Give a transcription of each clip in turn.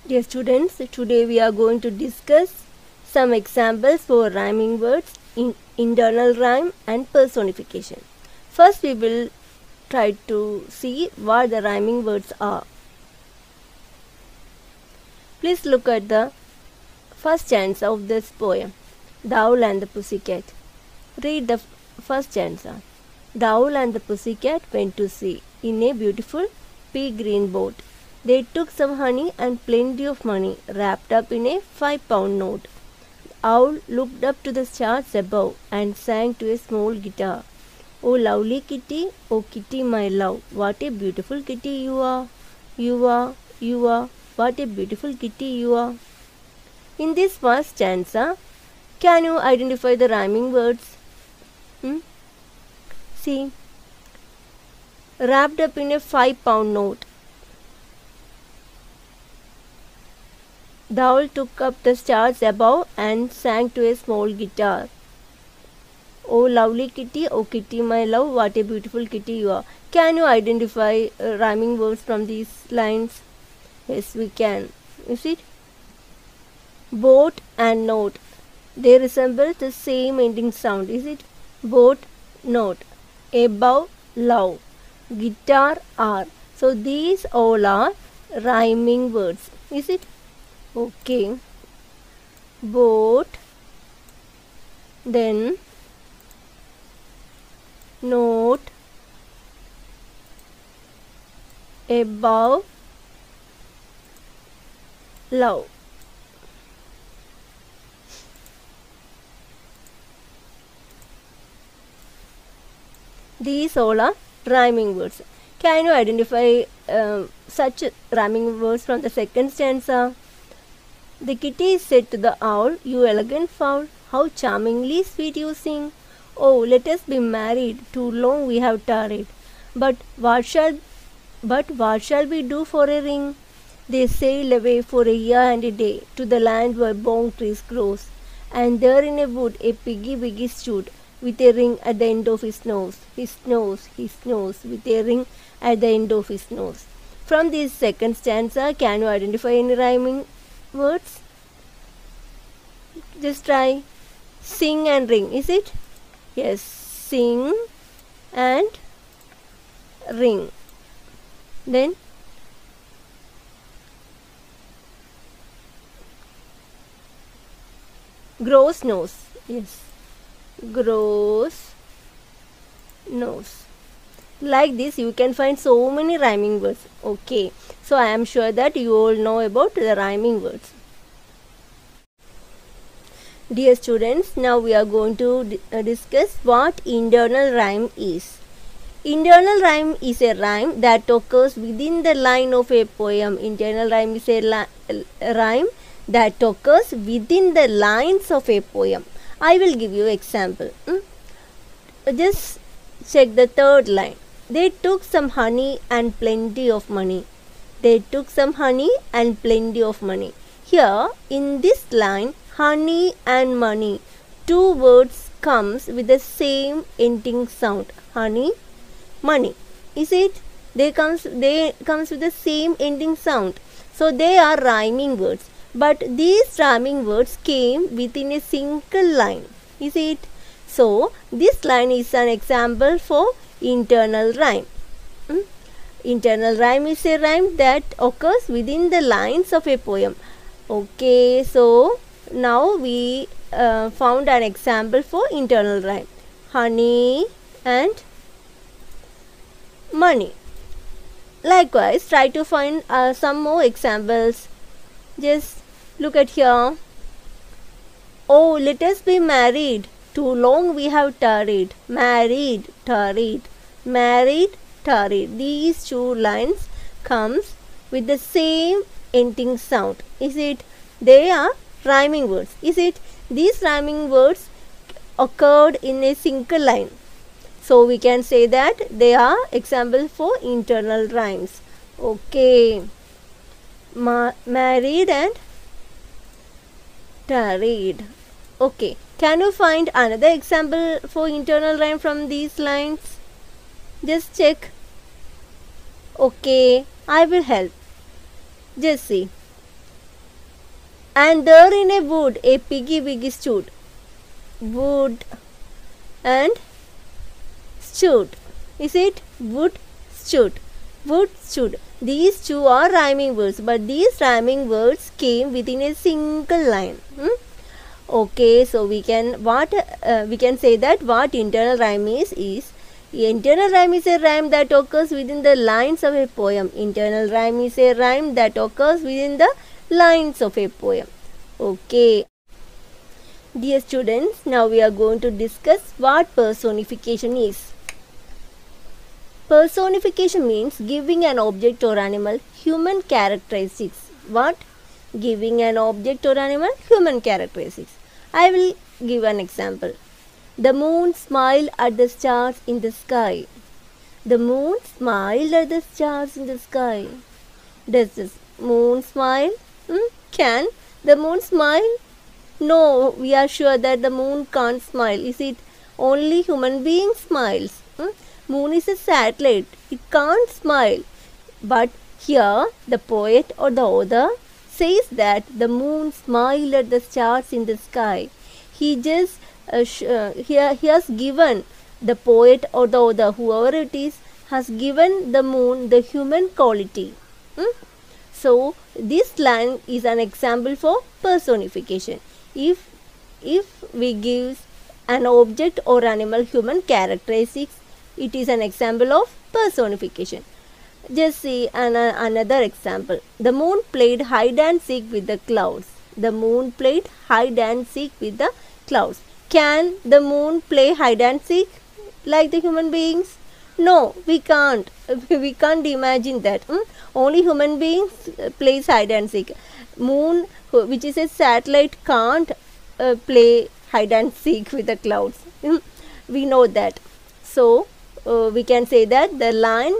Dear students, today we are going to discuss some examples for rhyming words in internal rhyme and personification. First, we will try to see what the rhyming words are. Please look at the first stanza of this poem, The Owl and the Pussycat. Read the first stanza. The owl and the pussycat went to sea in a beautiful pea green boat. They took some honey and plenty of money wrapped up in a 5-pound note. The owl looked up to the stars above and sang to a small guitar. Oh lovely kitty, oh kitty my love, what a beautiful kitty you are. You are, what a beautiful kitty you are. In this first stanza, can you identify the rhyming words? See, wrapped up in a 5-pound note. The owl took up the stars above and sang to a small guitar. Oh lovely kitty, oh kitty my love, what a beautiful kitty you are. Can you identify rhyming words from these lines? Yes, we can. You see? Boat and note. They resemble the same ending sound. Is it? Boat, note. Above, love. Guitar, R. So these all are rhyming words. Is it? Okay. Boat, then note, above, love. These all are rhyming words. Can you identify such rhyming words from the second stanza? The kitty said to the owl, you elegant fowl, how charmingly sweet you sing. Oh, let us be married, too long we have tarried. But what shall we do for a ring? They sailed away for a year and a day to the land where bong trees grow. And there in a wood a piggy wiggy stood, with a ring at the end of his nose, with a ring at the end of his nose. From this second stanza, can you identify any rhyming words? Just try. Sing and ring, is it? Yes, sing and ring. Then grows nose. Yes, grows nose. Like this you can find so many rhyming words. Okay, so I am sure that you all know about the rhyming words. Dear students, now we are going to discuss what internal rhyme is. Internal rhyme is a rhyme that occurs within the line of a poem. Internal rhyme is a rhyme that occurs within the lines of a poem. I will give you example. Just check the third line. They took some honey and plenty of money. They took some honey and plenty of money. Here in this line, honey and money, two words comes with the same ending sound. Honey, money. Is it? They comes with the same ending sound. So they are rhyming words. But these rhyming words came within a single line. Is it? So this line is an example for internal rhyme. Internal rhyme is a rhyme that occurs within the lines of a poem. Okay, so now we found an example for internal rhyme. Honey and money. Likewise, try to find some more examples. Just look at here. Oh, let us be married. Too long we have tarried. Married, tarried. Married, tarried. These two lines comes with the same ending sound. Is it? They are rhyming words. Is it? These rhyming words occurred in a single line. So we can say that they are examples for internal rhymes. Okay. Married and tarried. Okay. Can you find another example for internal rhyme from these lines? Just check. Okay, I will help. Just see. And there in a wood a piggy stood. Wood and stood. Is it? Wood stood. Wood stood. These two are rhyming words, but these rhyming words came within a single line. Okay, so we can say that what internal rhyme is internal rhyme is a rhyme that occurs within the lines of a poem. Internal rhyme is a rhyme that occurs within the lines of a poem. Okay. Dear students, now we are going to discuss what personification is. Personification means giving an object or animal human characteristics. What? Giving an object or animal human characteristics. I will give an example. The moon smiled at the stars in the sky. The moon smiled at the stars in the sky. Does the moon smile? Can the moon smile? No, we are sure that the moon can't smile. Is it? Only human being smiles. Moon is a satellite. It can't smile. But here the poet or the author says that the moon smiled at the stars in the sky. He just he has given, the poet or the author, whoever it is, has given the moon the human quality. So this line is an example for personification. If we give an object or animal human characteristics, it is an example of personification. Just see another example. The moon played hide and seek with the clouds. The moon played hide and seek with the clouds. Can the moon play hide and seek like the human beings? No, we can't. We can't imagine that. Only human beings plays hide and seek. Moon, which is a satellite, can't play hide and seek with the clouds. We know that. So we can say that the line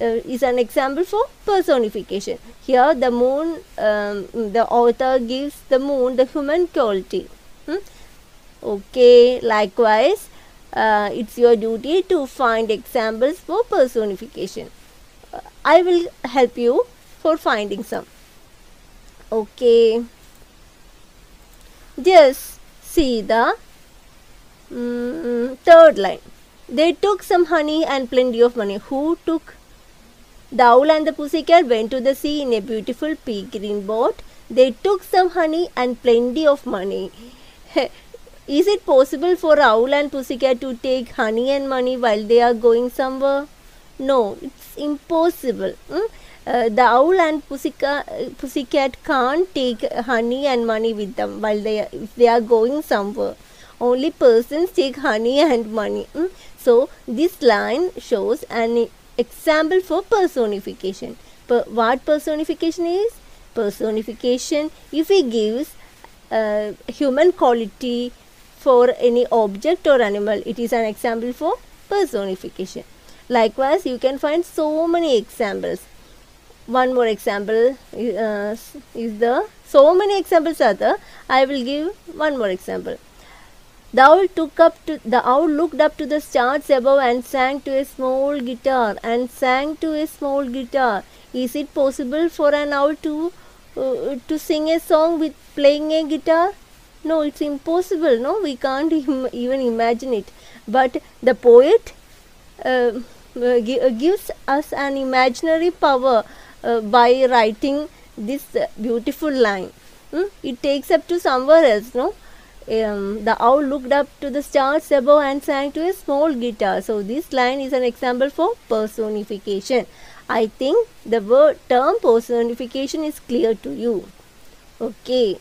is an example for personification. Here the moon, the author gives the moon the human quality. Okay, likewise, it's your duty to find examples for personification. I will help you for finding some. Okay, just see the third line. They took some honey and plenty of money. Who took? The owl and the pussycat went to the sea in a beautiful pea green boat. They took some honey and plenty of money. Is it possible for owl and pussycat to take honey and money while they are going somewhere? No, it's impossible. The owl and pussycat can't take honey and money with them while if they are going somewhere. Only persons take honey and money. So this line shows an example for personification. What personification is? Personification, if he gives human quality for any object or animal, it is an example for personification. Likewise, you can find so many examples. One more example is there. So many examples are there. I will give one more example. The owl looked up to the stars above and sang to a small guitar. Is it possible for an owl to sing a song with playing a guitar? No, it's impossible. No, we can't even imagine it. But the poet gives us an imaginary power by writing this beautiful line. It takes up to somewhere else, no? The owl looked up to the stars above and sang to a small guitar. So this line is an example for personification. I think the term personification is clear to you. Okay.